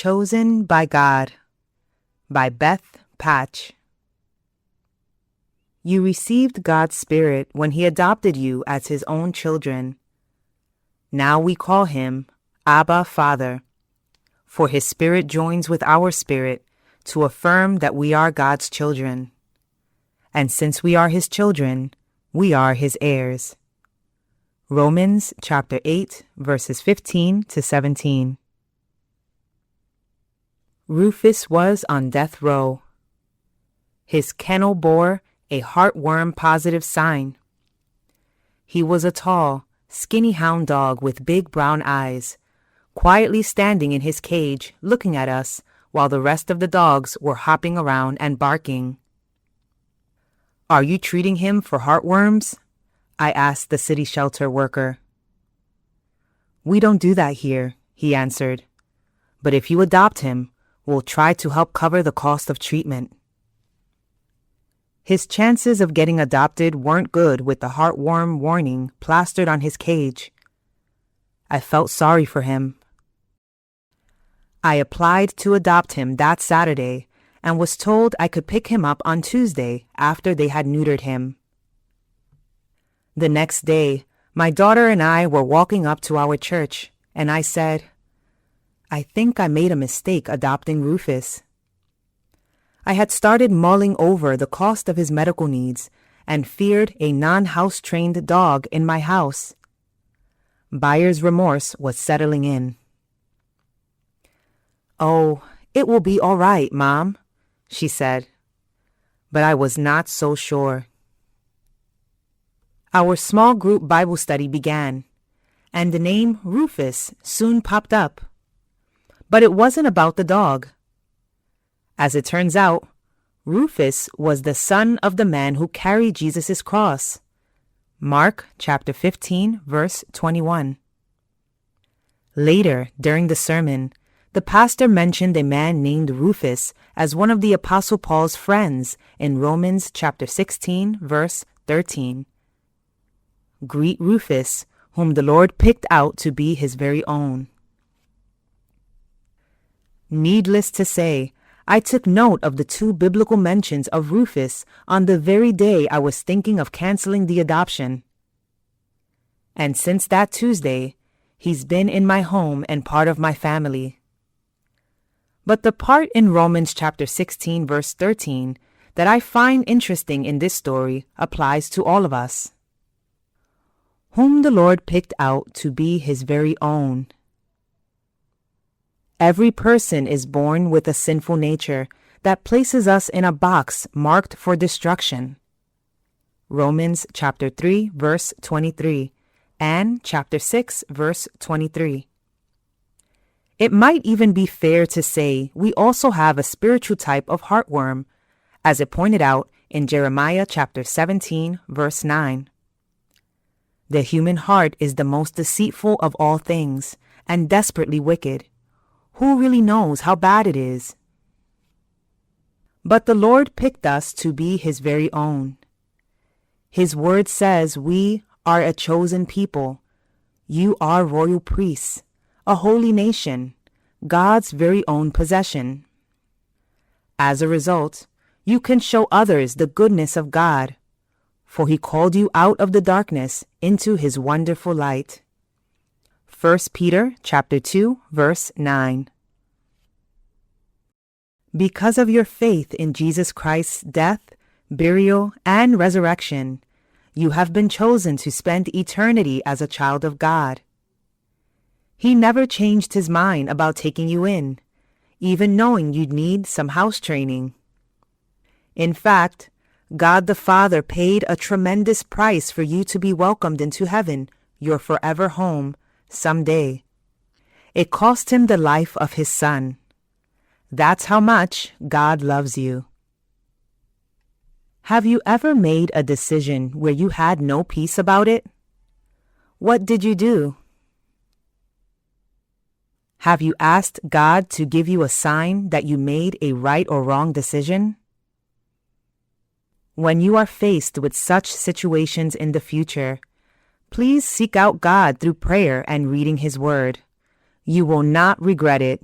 Chosen by God by Beth Patch. You received God's Spirit when He adopted you as His own children. Now we call Him Abba, Father, for His Spirit joins with our spirit to affirm that we are God's children. And since we are His children, we are His heirs. Romans chapter 8, verses 15 to 17. Rufus was on death row. His kennel bore a heartworm-positive sign. He was a tall, skinny hound dog with big brown eyes, quietly standing in his cage looking at us while the rest of the dogs were hopping around and barking. "Are you treating him for heartworms?" I asked the city shelter worker. "We don't do that here," he answered. "But if you adopt him, we'll try to help cover the cost of treatment." His chances of getting adopted weren't good with the heartworm warning plastered on his cage. I felt sorry for him. I applied to adopt him that Saturday and was told I could pick him up on Tuesday after they had neutered him. The next day, my daughter and I were walking up to our church, and I said, "I think I made a mistake adopting Rufus." I had started mulling over the cost of his medical needs and feared a non-house-trained dog in my house. Buyer's remorse was settling in. "Oh, it will be all right, Mom," she said. But I was not so sure. Our small group Bible study began, and the name Rufus soon popped up. But it wasn't about the dog. As it turns out, Rufus was the son of the man who carried Jesus' cross. Mark chapter 15, verse 21. Later, during the sermon, the pastor mentioned a man named Rufus as one of the Apostle Paul's friends in Romans chapter 16, verse 13. Greet Rufus, whom the Lord picked out to be His very own. Needless to say, I took note of the 2 biblical mentions of Rufus on the very day I was thinking of canceling the adoption. And since that Tuesday, he's been in my home and part of my family. But the part in Romans chapter 16, verse 13 that I find interesting in this story applies to all of us. Whom the Lord picked out to be His very own. Every person is born with a sinful nature that places us in a box marked for destruction. Romans chapter 3, verse 23, and chapter 6, verse 23. It might even be fair to say we also have a spiritual type of heartworm, as it pointed out in Jeremiah chapter 17, verse 9. The human heart is the most deceitful of all things and desperately wicked. Who really knows how bad it is? But the Lord picked us to be His very own. His word says we are a chosen people. You are royal priests, a holy nation, God's very own possession. As a result, you can show others the goodness of God, for He called you out of the darkness into His wonderful light. 1 Peter chapter 2, verse 9. Because of your faith in Jesus Christ's death, burial, and resurrection, you have been chosen to spend eternity as a child of God. He never changed His mind about taking you in, even knowing you'd need some house training. In fact, God the Father paid a tremendous price for you to be welcomed into heaven, your forever home, someday. It cost Him the life of His Son. That's how much God loves you. Have you ever made a decision where you had no peace about it? What did you do? Have you asked God to give you a sign that you made a right or wrong decision? When you are faced with such situations in the future, please seek out God through prayer and reading His Word. You will not regret it.